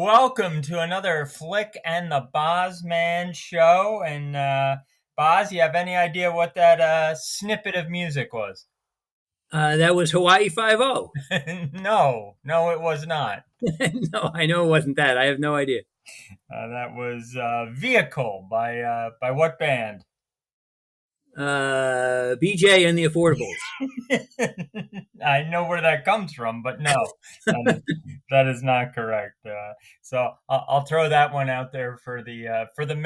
welcome to another Flick and the Bozman show. And Boz, you have any idea what that snippet of music was? That was Hawaii 5-0. No, it was not. No, I know it wasn't that. I have no idea. That was Vehicle by what band? BJ and the Affordables. I know where that comes from, but no, that is not correct. So I'll throw that one out there for the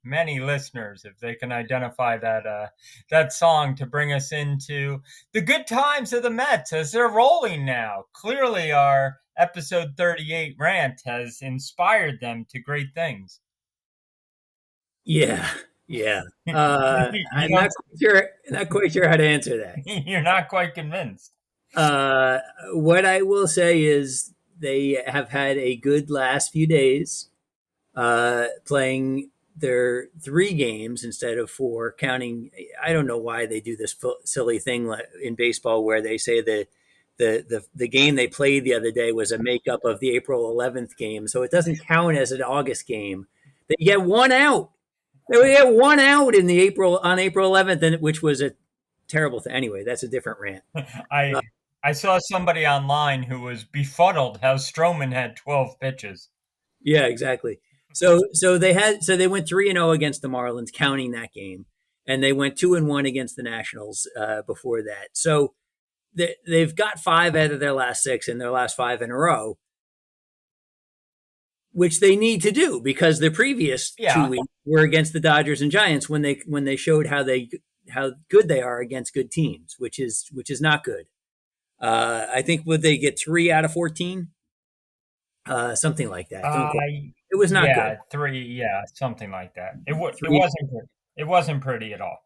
many listeners, if they can identify that song, to bring us into the good times of the Mets as they're rolling now. Clearly, our episode 38 rant has inspired them to great things. Yeah, yeah. You I'm don't, not quite sure how to answer that. you're not quite convinced. What I will say is they have had a good last few days, playing their 3 games instead of 4, counting. I don't know why they do this silly thing in baseball where they say the game they played the other day was a makeup of the April 11th game, so it doesn't count as an August game. They get one out. They get one out in the April 11th, which was a terrible thing. Anyway, that's a different rant. I Uh, I saw somebody online who was befuddled how Stroman had 12 pitches. yeah, exactly. So they went 3-0 against the Marlins, counting that game, and they went 2-1 against the Nationals before that. So they've got 5 out of their last 6 in their last 5 in a row, which they need to do because the previous two Yeah, weeks were against the Dodgers and Giants when they showed how good they are against good teams, which is not good. I think would they get 3 out of 14, something like that. Don't uh, quote. It was not good. yeah, three, yeah, something like that. It Three, wasn't pretty. It wasn't pretty at all.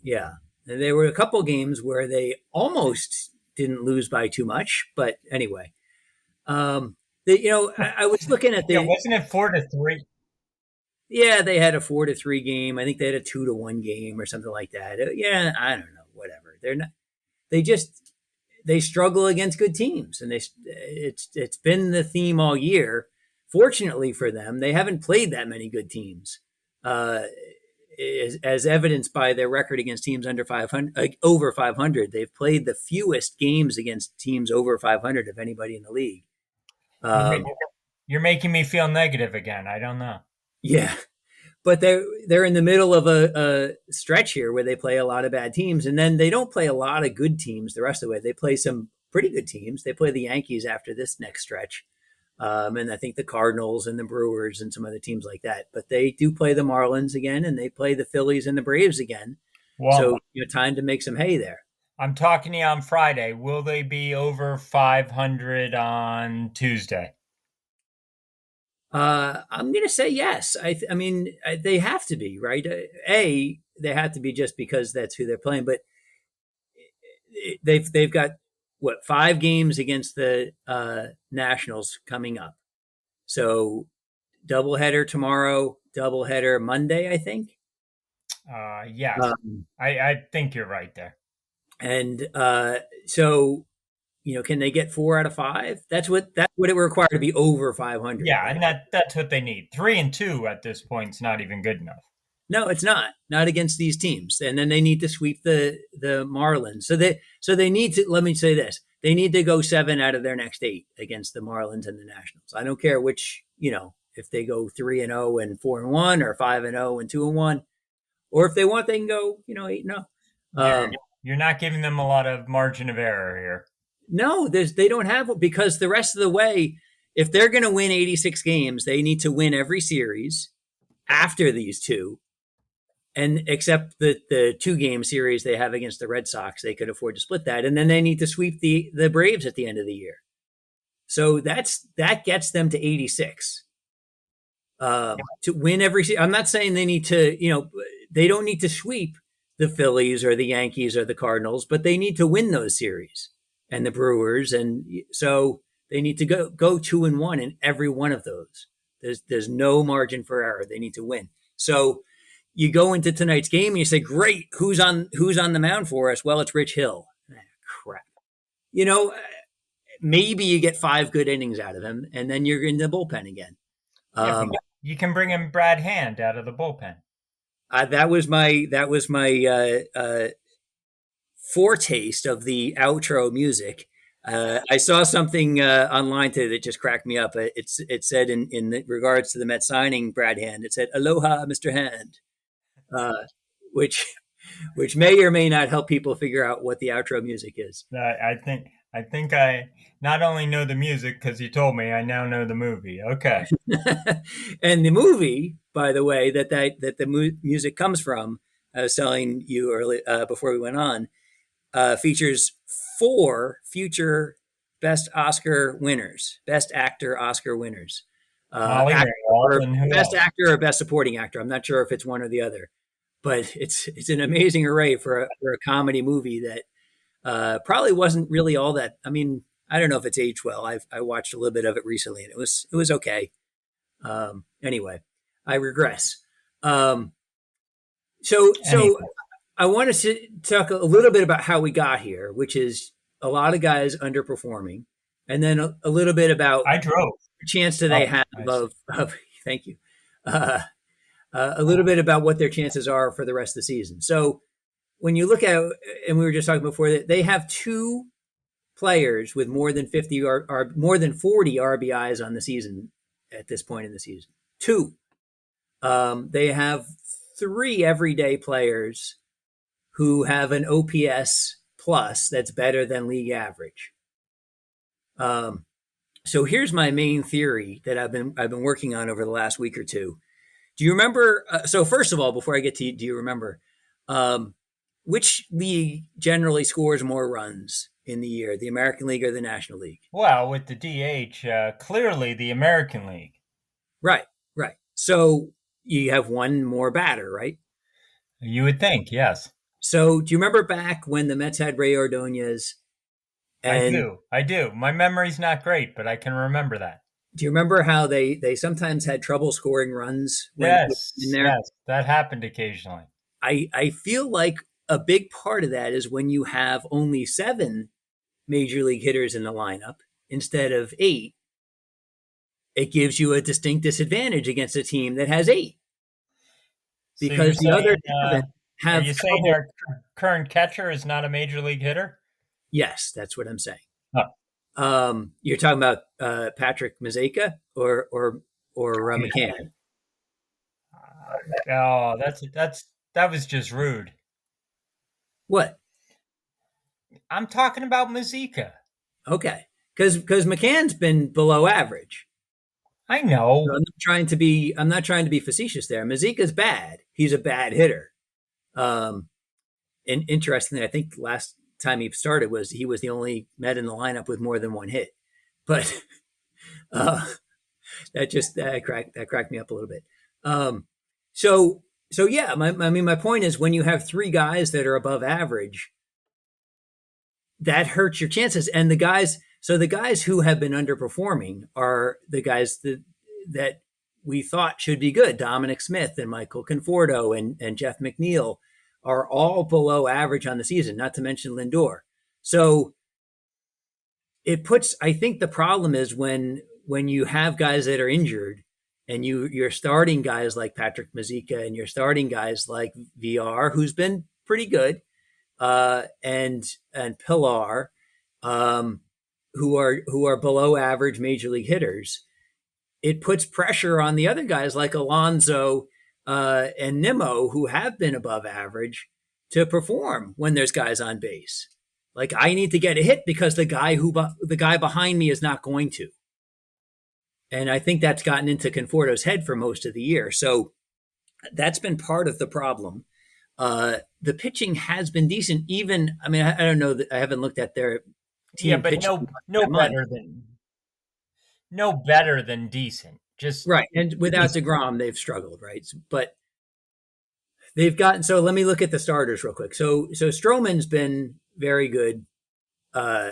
yeah. And there were a couple games where they almost didn't lose by too much, but anyway, I was looking at Yeah, the. wasn't it 4-3? Yeah, they had a 4-3 game. I think they had a 2-1 game or something like that. Yeah, I don't know. Whatever. They're not. They just they struggle against good teams, and it's been the theme all year. Fortunately for them, they haven't played that many good teams, as evidenced by their record against teams under 500, like over 500. They've played the fewest games against teams over 500 of anybody in the league. You're, ma- Um, you're making me feel negative again. I don't know. yeah, but they're in the middle of a stretch here where they play a lot of bad teams, and then they don't play a lot of good teams the rest of the way. They play some pretty good teams. They play the Yankees after this next stretch, and I think the Cardinals and the Brewers and some other teams like that. But they do play the Marlins again, and they play the Phillies and the Braves again. Well, So time to make some hay there. I'm talking to you on Friday. Will they be over 500 on Tuesday? I'm going to say yes. I mean, they have to be right. They have to be just because that's who they're playing. But they've got what 5 games against the Nationals coming up. So doubleheader tomorrow, doubleheader Monday, I think. Yes, Um, I think you're right there. and so can they get 4 out of 5? That's what it would require to be over 500, Yeah, right? and that's what they need. 3-2 at this point is not even good enough. No, it's not against these teams. And then they need to sweep the Marlins. So they need to. Let me say this: they need to go 7 out of their next 8 against the Marlins and the Nationals. I don't care which. If they go 3-0 and 4-1, or 5-0 and 2-1, or if they want, they can go 8-0. You're you're not giving them a lot of margin of error here. No, they don't have it because the rest of the way, if they're going to win 86 games, they need to win every series after these two. And except the 2-game series they have against the Red Sox, they could afford to split that. And then they need to sweep the Braves at the end of the year. So that gets them to 86 to win every series. I'm not saying they need to, they don't need to sweep the Phillies or the Yankees or the Cardinals, but they need to win those series and the Brewers. And so they need to go 2-1 in every one of those. There's no margin for error. They need to win. So you go into tonight's game and you say, "Great, who's on the mound for us?" Well, it's Rich Hill. Crap. You know, maybe you get 5 good innings out of him, and then you're in the bullpen again. Yeah, but you can bring in Brad Hand out of the bullpen. That was my foretaste of the outro music. I saw something online today that just cracked me up. It said in regards to the Met signing Brad Hand, it said "Aloha, Mr. Hand," uh, which which may or may not help people figure out what the outro music is. I think I not only know the music because you told me, I now know the movie. Okay. And the movie, by the way, that the music comes from, I was telling you early before we went on, features four future Best Oscar winners, Best Actor Oscar winners, Molly actor Ringwald or and who Best else? Actor or Best Supporting Actor. I'm not sure if it's one or the other, but it's an amazing array for a comedy movie that probably wasn't really all that. I mean, I don't know if it's aged well. I watched a little bit of it recently, and it was okay. Anyway, I regress. Um, so Anyway, I want to talk a little bit about how we got here, which is a lot of guys underperforming, and then a little bit about I drove. the chance that they Oh, have I see. of thank you, uh, a little bit about what their chances are for the rest of the season. So when you look at, and we were just talking before that they have two players with more than 50 or more than 40 RBIs on the season at this point in the season. Two. They have three everyday players who have an OPS plus that's better than league average. Um, so here's my main theory that I've been working on over the last week or two. Do you remember? So first of all, before I get to, do you remember um, which league generally scores more runs in the year, the American League or the National League? Well, with the DH, clearly the American League. Right, right. So you have one more batter, right? You would think, yes. So do you remember back when the Mets had Ray Ordonez? I And do. I do. My memory's not great, but I can remember that. do you remember how they sometimes had trouble scoring runs when in Yes, there? yes, that happened occasionally. I feel like a big part of that is when you have only seven major league hitters in the lineup instead of eight, it gives you a distinct disadvantage against a team that has eight So you're because the other saying, seven are you have saying trouble. our current catcher is not a major league hitter? Yes, that's what I'm saying. Oh, You're talking about Patrick Mazeka or McCann. oh, that was just rude. What? I'm talking about Mazika. Okay, because McCann's been below average. I So know. I'm not trying to be facetious there. Mazika's bad. He's a bad hitter. Um, and interestingly, I think last time he started he was the only Met in the lineup with more than one hit. But uh, that cracked me up a little bit. Um, so so yeah, I mean my point is when you have three guys that are above average, that hurts your chances. And the guys who have been underperforming are the guys that we thought should be good. Dominic Smith and Michael Conforto and Jeff McNeil are all below average on the season, not to mention Lindor. So I think the problem is when you have guys that are injured and you're starting guys like Patrick Mazika and you're starting guys like VR, who's been pretty good, and Pilar, um, who are below average major league hitters. It puts pressure on the other guys like Alonso and Nimmo, who have been above average, to perform when there's guys on base. Like I need to get a hit because the guy behind me is not going to. And I think that's gotten into Conforto's head for most of the year. So that's been part of the problem. The pitching has been decent. Even I mean, I don't know that I haven't looked at their Yeah, team but pitching no by month, better than decent. Just right? And without decent. Degrom, they've struggled, right? But they've gotten. So let me look at the starters real quick. So Stroman's been very good. Uh,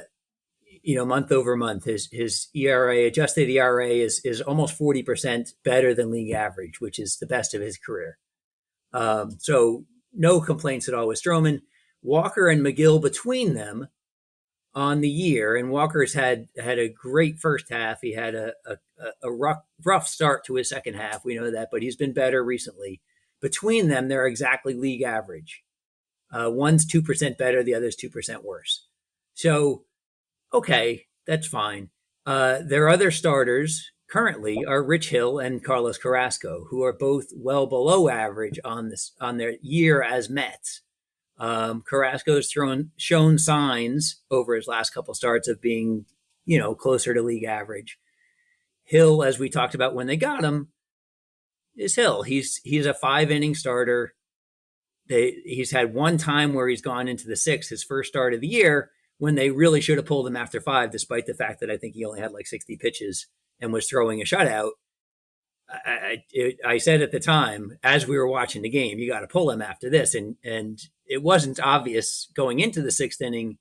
month over month, his ERA, adjusted ERA, is almost 40% better than league average, which is the best of his career. So no complaints at all with Stroman. Walker and McGill between them on the year, and Walker's had a great first half. He had a rough start to his second half. We know that, but he's been better recently. Between them, they're exactly league average. One's 2% better, the other's 2% worse. So, okay, that's fine. Their other starters currently are Rich Hill and Carlos Carrasco, who are both well below average on their year as Mets. Carrasco's shown signs over his last couple starts of being, closer to league average. Hill, as we talked about when they got him, is Hill. He's a 5 inning starter. He's had one time where he's gone into the sixth, his first start of the year, when they really should have pulled him after 5, despite the fact that I think he only had like 60 pitches and was throwing a shutout. I said at the time, as we were watching the game, you got to pull him after this, and it wasn't obvious going into the 6th inning,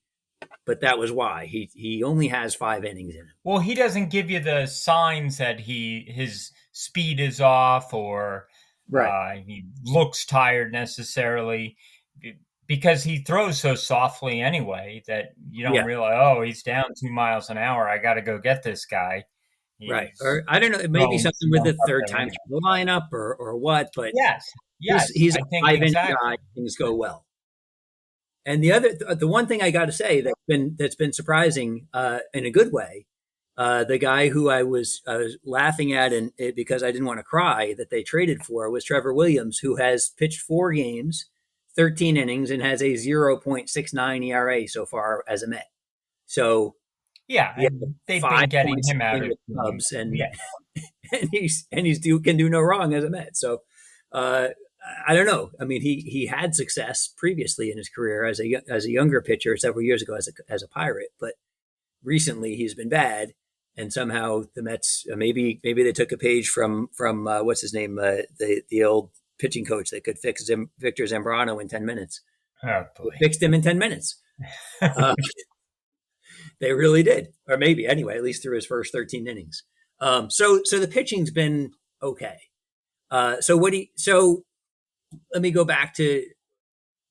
but that was why he only has 5 innings in him. Well, he doesn't give you the signs that his speed is off or he looks tired necessarily, because he throws so softly anyway that you don't realize, oh, he's down 2 miles an hour. I got to go get this guy. Right. Or I don't know, it may be something with the third time through the lineup or what, but yes, he's a 5 inning exactly. guy. Things go well. And the one thing I got to say that's been surprising in a good way, the guy who I was laughing at because I didn't want to cry that they traded for was Trevor Williams, who has pitched 4 games, 13 innings, and has a 0.69 ERA so far as a Met. So yeah, they've been getting him out of clubs, and he's can do no wrong as a Met. So I don't know. I mean, he had success previously in his career as a younger pitcher several years ago as a Pirate, but recently he's been bad. And somehow the Mets maybe they took a page from what's his name, the old pitching coach that could fix Victor Zambrano in 10 minutes. Oh boy, fixed him in 10 minutes. They really did, or maybe anyway, at least through his first 13 innings. So the pitching's been okay. So let me go back to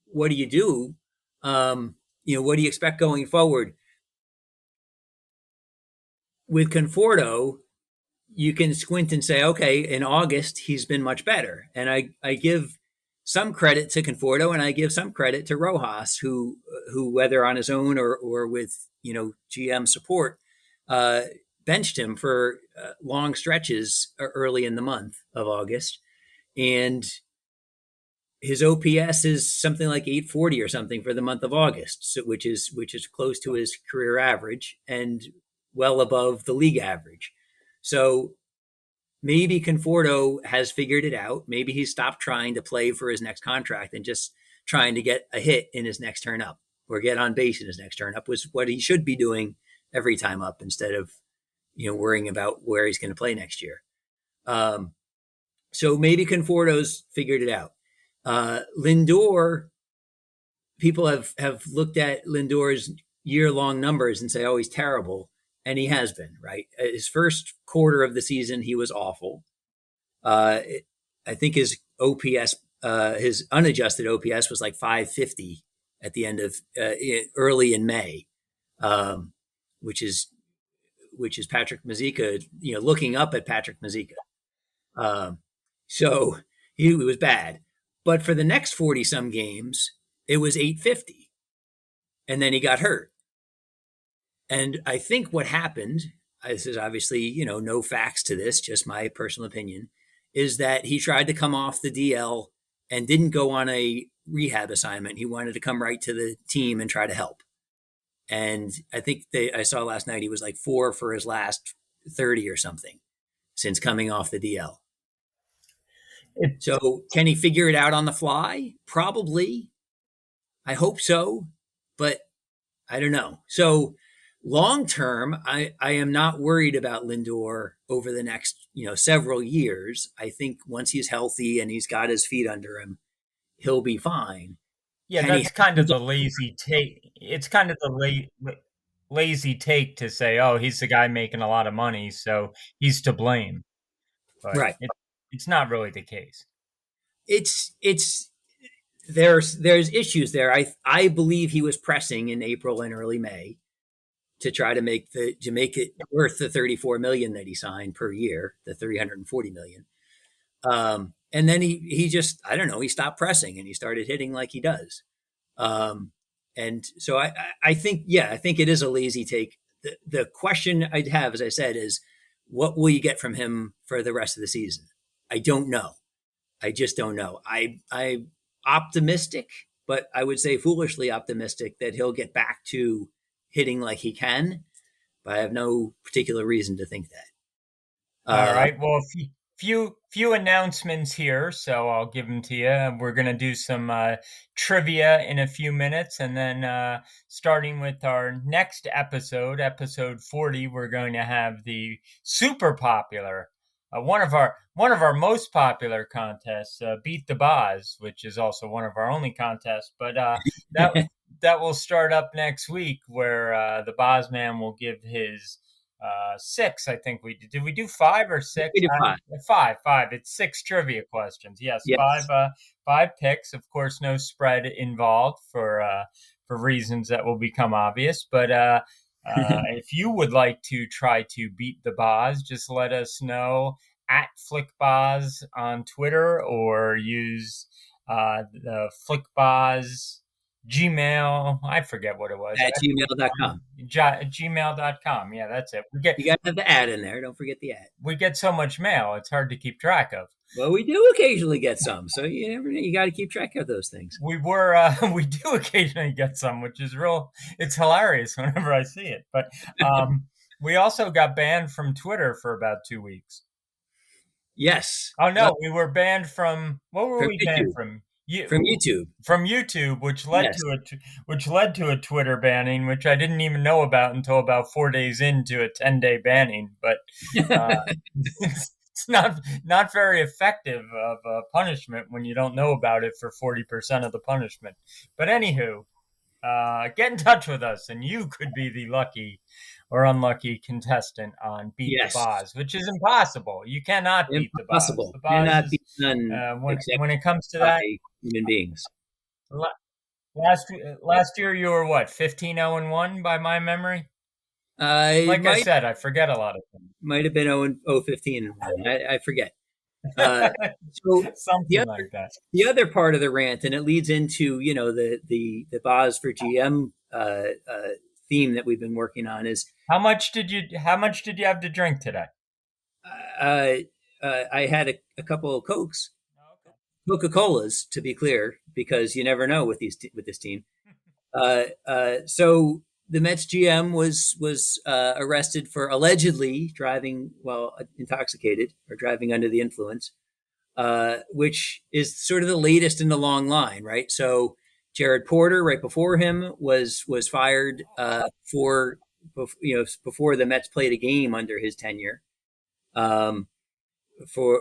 what do you do? What do you expect going forward? With Conforto, you can squint and say, okay, in August, he's been much better. And I give some credit to Conforto and I give some credit to Rojas, who whether on his own or with, GM support, benched him for long stretches early in the month of August. And his OPS is something like 840 or something for the month of August, so, which is close to his career average and well above the league average. So maybe Conforto has figured it out. Maybe he stopped trying to play for his next contract and just trying to get a hit in his next turn up or get on base in his next turn up, was what he should be doing every time up instead of, worrying about where he's going to play next year. So maybe Conforto's figured it out. Lindor, people have looked at Lindor's year-long numbers and say, oh, he's terrible. And he has been, right? His first quarter of the season, he was awful. I think his OPS, his unadjusted OPS was like 550 at the end of early in May, which is Patrick Mazeika, looking up at Patrick Mazeika. So he was bad. But for the next 40-some games, it was 850. And then he got hurt. And I think what happened, this is obviously, no facts to this, just my personal opinion, is that he tried to come off the DL and didn't go on a rehab assignment. He wanted to come right to the team and try to help. And I think I saw last night he was like 4 for his last 30 or something since coming off the DL. So can he figure it out on the fly? Probably. I hope so, but I don't know. So long term, I am not worried about Lindor over the next, several years. I think once he's healthy and he's got his feet under him, he'll be fine. Yeah, that's kind of the lazy take. It's kind of the lazy take to say, oh, he's the guy making a lot of money, so he's to blame. But right. It's not really the case. There's issues there. I believe he was pressing in April and early May. to try to make it worth the 34 million that he signed per year, the 340 million. And then he just, I don't know, he stopped pressing and he started hitting like he does. Um, and so I think, yeah, I think it is a lazy take. The question I'd have, as I said, is what will you get from him for the rest of the season? I don't know. I just don't know. I'm optimistic, but I would say foolishly optimistic that he'll get back to hitting like he can. But I have no particular reason to think that. All Uh, right. Well, few announcements here, so I'll give them to you. We're gonna do some trivia in a few minutes, and then starting with our next episode, episode 40, we're going to have the super popular, one of our most popular contests, Beat the Boz, which is also one of our only contests. But that that will start up next week, where the Boz man will give his six. I think we did. Did we do five or six? we do five. Five. It's six trivia questions. Yes, five. Yes. Five picks. Of course, no spread involved for reasons that will become obvious. But if you would like to try to beat the Boz, just let us know at FlickBoz on Twitter, or use the FlickBoz Gmail. I forget what it was. At gmail.com. Gmail.com. Yeah, that's it. You got to have the ad in there. Don't forget the ad. We get so much mail, it's hard to keep track of. Well, we do occasionally get some, so you got to keep track of those things. We do occasionally get some, which is real. It's hilarious whenever I see it. But we also got banned from Twitter for about 2 weeks. Yes. Oh no, we were banned from, what were From we banned YouTube. from? From YouTube. From YouTube, which led Yes. to a Twitter banning, which I didn't even know about until about 4 days into a 10-day banning. But it's not very effective of a punishment when you don't know about it for 40% of the punishment. But anywho, get in touch with us, and you could be the lucky or unlucky contestant on Beat the Yes. Boz, which is impossible. You cannot beat the Boz. Impossible. The Boz Cannot is, be done when it comes to by that, human beings. last year you were what, 15-0-1 by my memory? Like I said, I forget a lot of things. Might have been 0-15. I forget. So Something like that. the other part of the rant, and it leads into the Boz for GM theme that we've been working on, is How much did you have to drink today? I had a couple of Cokes, Okay. Coca-Colas, to be clear, because you never know with this team. So the Mets GM was arrested for allegedly driving while intoxicated or driving under the influence, which is sort of the latest in the long line, right? So Jared Porter, right before him, was fired before the Mets played a game under his tenure, for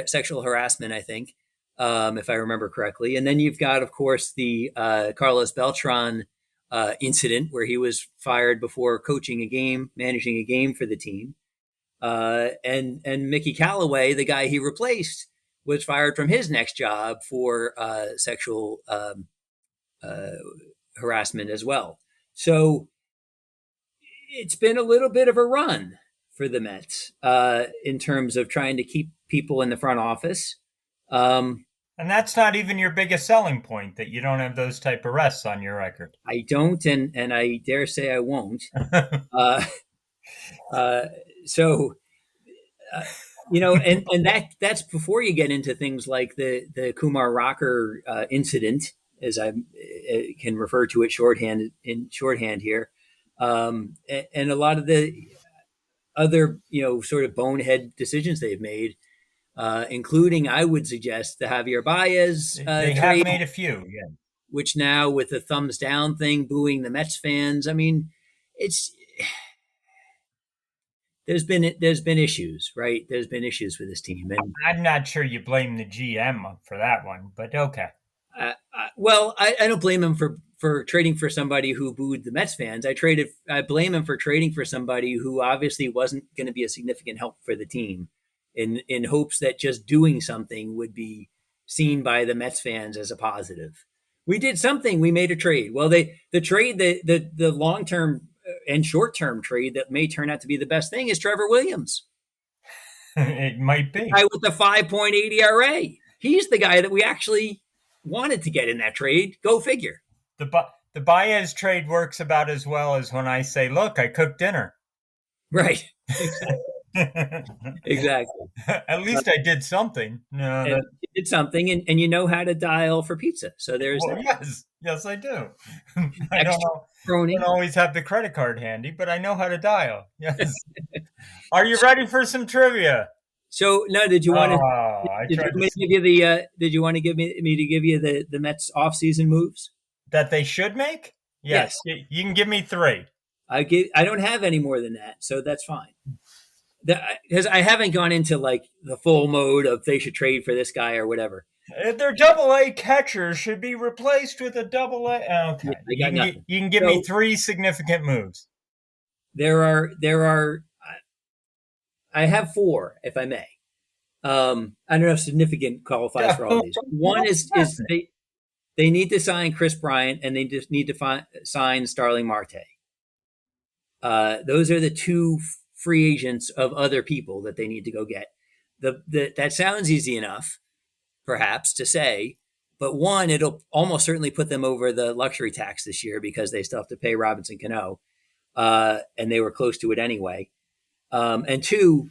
sexual harassment, I think, if I remember correctly. And then you've got, of course, the Carlos Beltran incident, where he was fired before managing a game for the team. And Mickey Callaway, the guy he replaced, was fired from his next job for sexual harassment as well. So it's been a little bit of a run for the Mets in terms of trying to keep people in the front office. And that's not even your biggest selling point, that you don't have those type of arrests on your record. I don't, and I dare say I won't. So, and that's before you get into things like the Kumar Rocker incident, as I can refer to it shorthand here, and a lot of the other sort of bonehead decisions they've made, including, I would suggest, the Javier Baez They have trade, made a few, yeah. which now with the thumbs down thing, booing the Mets fans. I mean, there's been issues, right? There's been issues with this team, and I'm not sure you blame the GM for that one, but okay. well, I don't blame him for trading for somebody who booed the Mets fans. I blame him for trading for somebody who obviously wasn't going to be a significant help for the team, in hopes that just doing something would be seen by the Mets fans as a positive. We did something. We made a trade. Well, the trade, the long term and short term trade that may turn out to be the best thing is Trevor Williams, It might the be. guy with the 5.8 ERA. He's the guy that we actually wanted to get in that trade. Go figure. The Baez trade works about as well as when I say, "Look, I cooked dinner." Right. Exactly. Exactly. At least I did something. No, And that you did something, and you know how to dial for pizza. So there's well, that. yes, yes, I do. I don't Extra know. Don't pepperoni. always have the credit card handy, but I know how to dial. Yes. Are you ready for some trivia? So no, did you want to? Oh, I Did you tried want to me to give you the? Did you want to give me to give you the Mets off-season moves? that they should make. Yes, Yes, you can give me three. I don't have any more than that, so that's fine. Because I haven't gone into like the full mode of they should trade for this guy or whatever. Their double A catcher should be replaced with a double A. Yeah, Okay, I got nothing. you can give me So three significant moves. there are I have four, if I may. I don't know if significant qualifies for all Don't, these. you One don't is they need to sign Chris Bryant and they just need to sign Starling Marte. Those are the two free agents of other people that they need to go get. That sounds easy enough, perhaps, to say, but one, it'll almost certainly put them over the luxury tax this year because they still have to pay Robinson Cano, and they were close to it anyway. And two,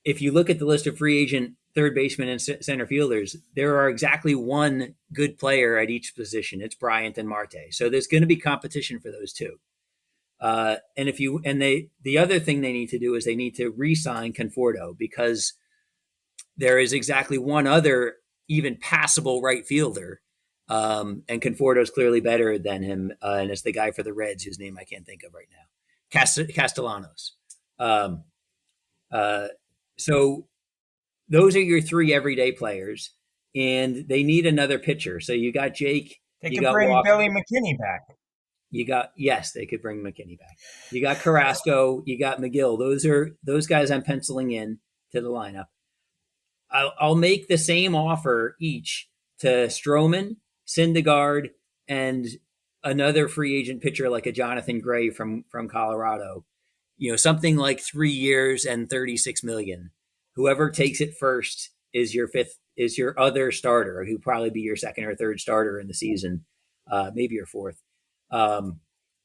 if you look at the list of free agent third baseman and center fielders, there are exactly one good player at each position. It's Bryant and Marte. So there's going to be competition for those two. And if you and they the other thing they need to do is they need to re-sign Conforto because there is exactly one other even passable right fielder, and Conforto is clearly better than him, and it's the guy for the Reds whose name I can't think of right now, Castellanos. Um, uh, so those are your three everyday players, and they need another pitcher. So you got Jake, They you could got bring Walker, Billy McKinney back. you got yes, they could bring McKinney back. You got Carrasco, you got McGill. Those guys I'm penciling in to the lineup. I'll make the same offer each to Stroman, Syndergaard, and another free agent pitcher like a Jonathan Gray from Colorado. You know, something like 3 years and 36 million. Whoever takes it first is your other starter, who probably be your second or third starter in the season, maybe your fourth. Um,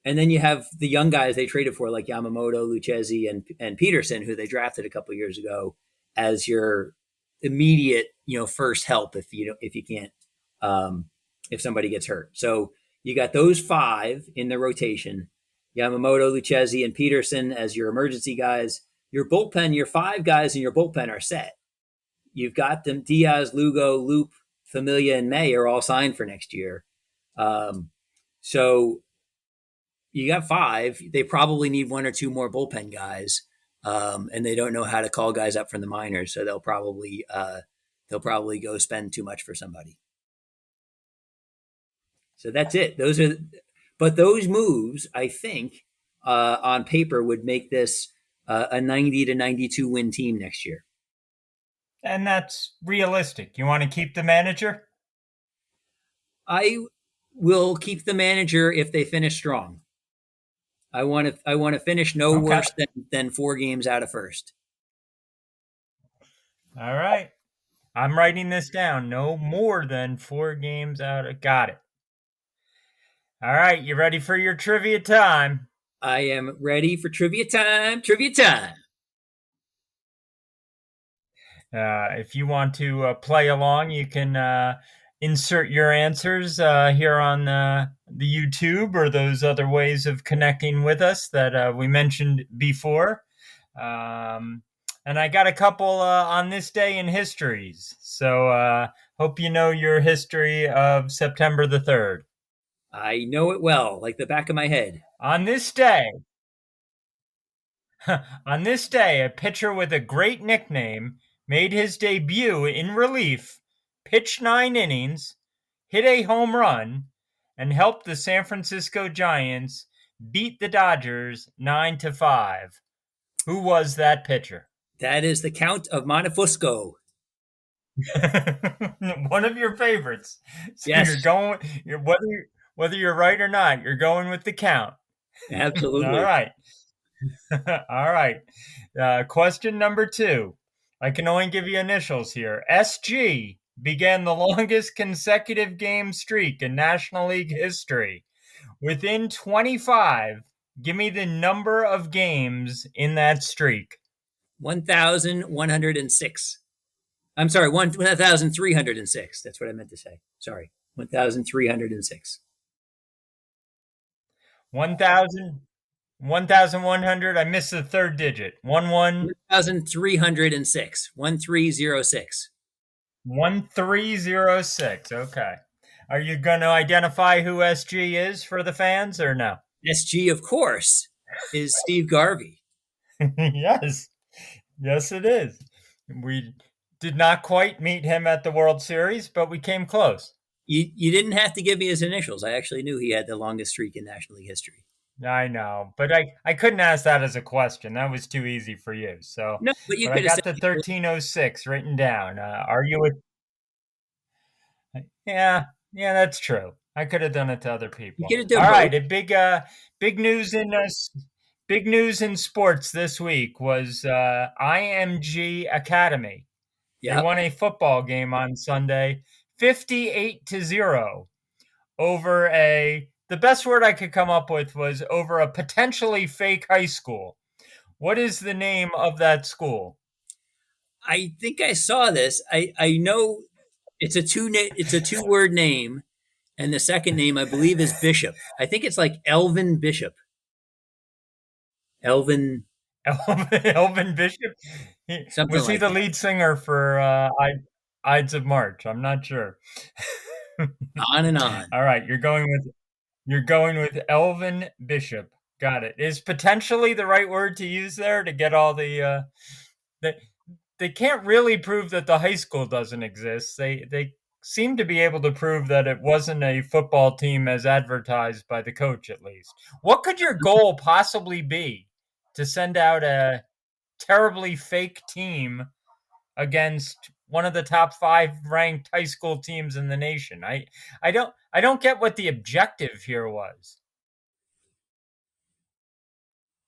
and then you have the young guys they traded for, like Yamamoto, Lucchesi, and Peterson, who they drafted a couple years ago, as your immediate, first help if you can't, if somebody gets hurt. So you got those five in the rotation: Yamamoto, Lucchesi, and Peterson as your emergency guys. Your bullpen, your five guys in your bullpen are set. You've got them: Diaz, Lugo, Loop, Familia, and May are all signed for next year. So you got five. They probably need one or two more bullpen guys, and they don't know how to call guys up from the minors, so they'll probably go spend too much for somebody. So that's it. But those moves, I think, on paper would make this a 90 to 92 win team next year. And that's realistic. You want to keep the manager? I will keep the manager if they finish strong. I want to finish no Okay. worse than 4 games out of first. All right. I'm writing this down. No more than 4 games out of. Got it. All right. You ready for your trivia time? I am ready for trivia time. Trivia time. If you want to play along, you can insert your answers here on the YouTube or those other ways of connecting with us that we mentioned before. And I got a couple on this day in histories. So hope you know your history of September the 3rd. I know it well, like the back of my head. On this day, on this day, a pitcher with a great nickname made his debut in relief, pitched 9 innings, hit a home run, and helped the San Francisco Giants beat the Dodgers 9-5. Who was that pitcher? That is the Count of Montefusco. One of your favorites. So Yes. you're going. Whether you're right or not, you're going with the Count. All Absolutely. right. All right. Question number two. I can only give you initials here. SG began the longest consecutive game streak in National League history. Within 25, give me the number of games in that streak. 1,106. I'm sorry, 1,306. That's what I meant to say. Sorry. 1,306. 1,000, 1,100. I missed the third digit. 1,306. 1,306. 1306. Okay. Are you going to identify who SG is for the fans or no? SG, of course, is Steve Garvey. Yes. Yes, it is. We did not quite meet him at the World Series, but we came close. You didn't have to give me his initials. I actually knew he had the longest streak in National League history. I know, but I couldn't ask that as a question. That was too easy for you. So, No, but you but I could have said, got the 1306 written down. Are you Yeah, yeah, that's true. I could have done it to other you people. could have done All both. right, a big news in big news in sports this week was IMG Academy. They Yep. won a football game on Sunday, 58-0 over a the best word I could come up with was over a potentially fake high school. What is the name of that school? I think I saw this. I know it's a two-word name, and the second name I believe is Bishop. I think it's like Elvin Bishop. Elvin Elvin Bishop? something Was he like the that. lead singer for Ides of March? I'm not sure. On and on. All right, you're going with Elvin Bishop. Got it. Is potentially the right word to use there to get all the they can't really prove that the high school doesn't exist. They seem to be able to prove that it wasn't a football team as advertised by the coach at least. What could your goal possibly be to send out a terribly fake team against one of the top 5 ranked high school teams in the nation? I don't get what the objective here was.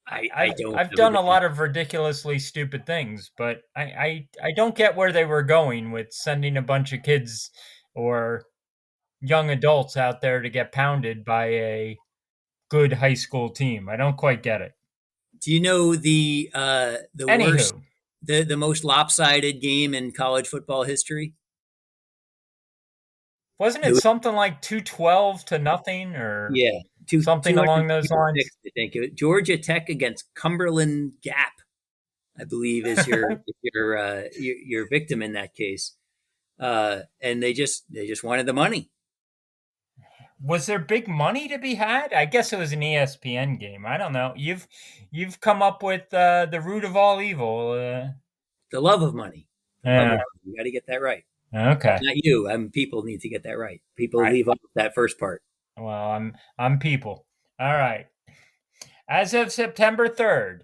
I I've don't I've have a done good a lot of ridiculously stupid things, but I don't get where they were going with sending a bunch of kids or young adults out there to get pounded by a good high school team. I don't quite get it. Do you know the worst Anywho, the most lopsided game in college football history? wasn't It it was, something like 212 to nothing or yeah, something two hundred along those lines? six. I think Georgia Tech against Cumberland Gap, I believe, is your victim in that case. And they just wanted the money. Was there big money to be had? I guess it was an ESPN game. I don't know. You've come up with the root of all evil. The love of money. The love of Yeah. money. You got to get that right. Okay. Not you. I mean, people need to get that right. People I leave off that first part. well, I'm people. All right. As of September 3rd,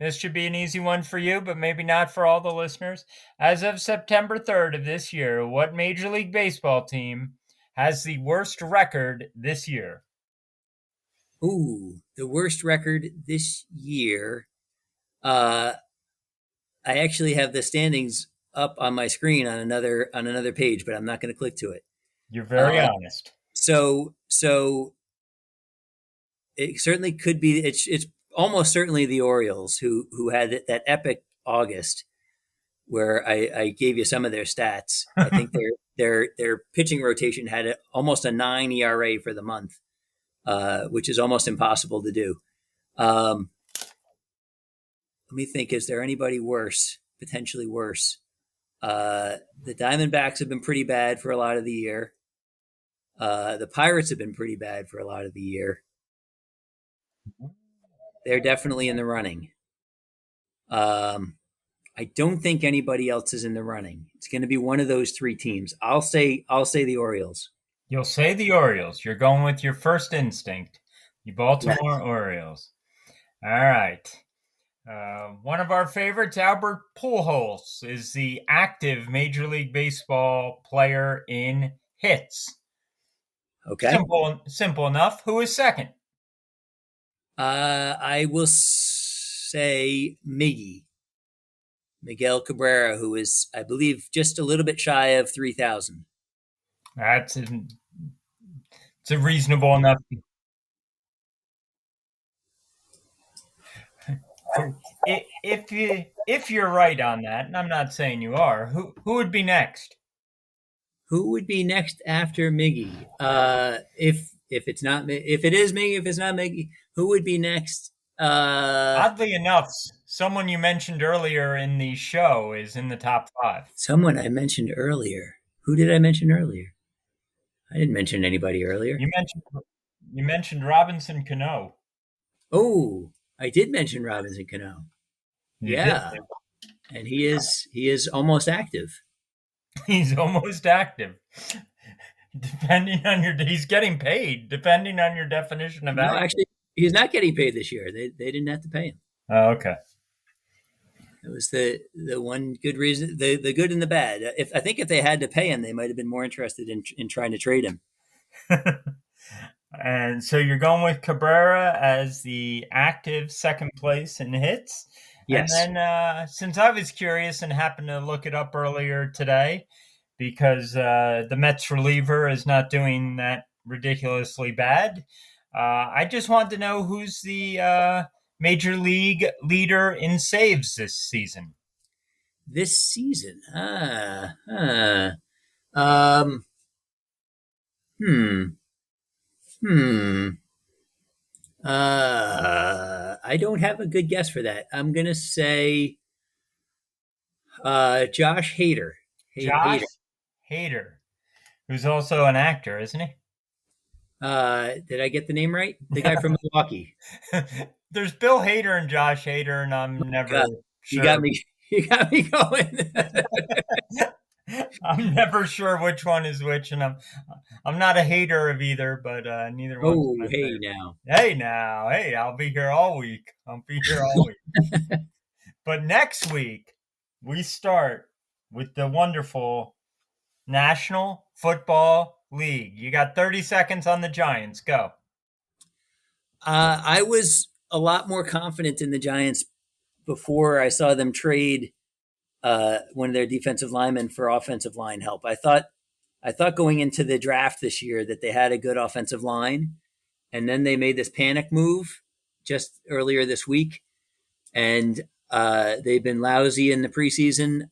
this should be an easy one for you, but maybe not for all the listeners. As of September 3rd of this year, what Major League Baseball team has the worst record this year? Ooh, the worst record this year. Uh, I actually have the standings up on my screen on another page, but I'm not going to click to it. You're very Uh, honest. so it certainly could be. It's almost certainly the Orioles who had that epic August where I gave you some of their stats. I think their pitching rotation had almost a 9 ERA for the month, which is almost impossible to do. Um, Let me think. Is there anybody worse? Potentially worse. The Diamondbacks have been pretty bad for a lot of the year. The Pirates have been pretty bad for a lot of the year. They're definitely in the running. Um, I don't think anybody else is in the running. It's going to be one of those three teams. I'll say the Orioles. You'll say the Orioles. You're going with your first instinct, the Yes. Baltimore Orioles. All right. One of our favorites, Albert Pujols, is the active Major League Baseball player in hits. Okay. Simple enough. Who is second? I will say Miguel Cabrera, who is, I believe, just a little bit shy of 3,000. That's it's a reasonable enough. If you're right on that, and I'm not saying you are, who would be next? Who would be next after Miggy? If it's not if it is Miggy, if it's not Miggy, who would be next? Oddly enough, someone you mentioned earlier in the show is in the top five. Someone I mentioned earlier. Who did I mention earlier? I didn't mention anybody earlier. You mentioned you mentioned Robinson Cano. Oh, I did mention Robinson Cano. You did. Yeah, and he is almost active. He's almost active. Depending on he's getting paid. Depending on your definition of No, active. actually, he's not getting paid this year. They didn't have to pay him. Oh, okay. It was the one good reason, the good and the bad. If I think if they had to pay him, they might have been more interested in trying to trade him. And so you're going with Cabrera as the active second place in hits. And Yes. then since I was curious and happened to look it up earlier today, because the Mets reliever is not doing that ridiculously bad, I just wanted to know who's the major league leader in saves this season. This season. Um, hmm. Hmm. I don't have a good guess for that. I'm gonna say Josh Hader. Josh Hader. Hader, who's also an actor, isn't he? Did I get the name right? The guy from Milwaukee. There's Bill Hader and Josh Hader, and I'm never God, you got sure. me. You got me going. I'm never sure which one is which, and I'm not a hater of either, but neither one's Oh, my hey favorite. now. Hey now, hey, I'll be here all week. I'll be here all week. But next week we start with the wonderful National Football League. You got 30 seconds on the Giants. Go. I was a lot more confident in the Giants before I saw them trade one of their defensive linemen for offensive line help. I thought going into the draft this year that they had a good offensive line, and then they made this panic move just earlier this week, and they've been lousy in the preseason.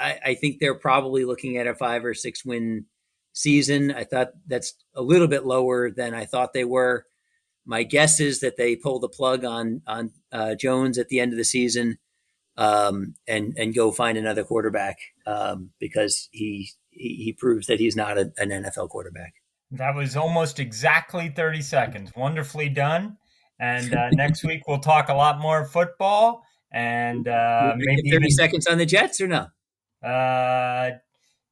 I think they're probably looking at a 5 or 6 win season. I thought that's a little bit lower than I thought they were. My guess is that they pull the plug on Jones at the end of the season, and go find another quarterback, because he proves that he's not an NFL quarterback. That was almost exactly 30 seconds. Wonderfully done. And next week we'll talk a lot more football and You want to maybe get 30 even seconds on the Jets or no? uh,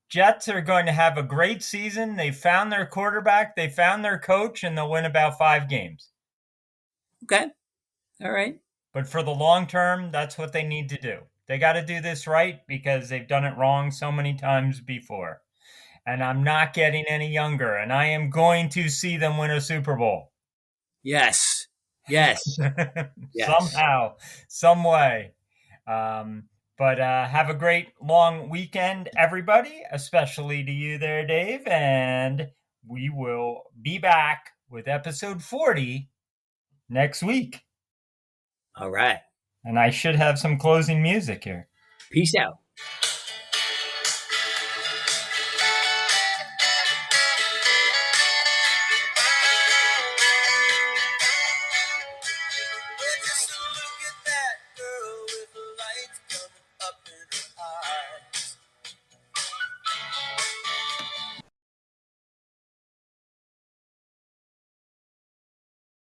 Jets are going to have a great season. They found their quarterback, they found their coach, and they'll win about 5 games. Okay. All right. But for the long term, that's what they need to do. They got to do this right because they've done it wrong so many times before. And I'm not getting any younger, and I am going to see them win a Super Bowl. Yes. Yes. Yes. Somehow, some way. Um, but have a great long weekend, everybody, especially to you there, Dave. And we will be back with episode 40 next week. All right. And I should have some closing music here. Peace out.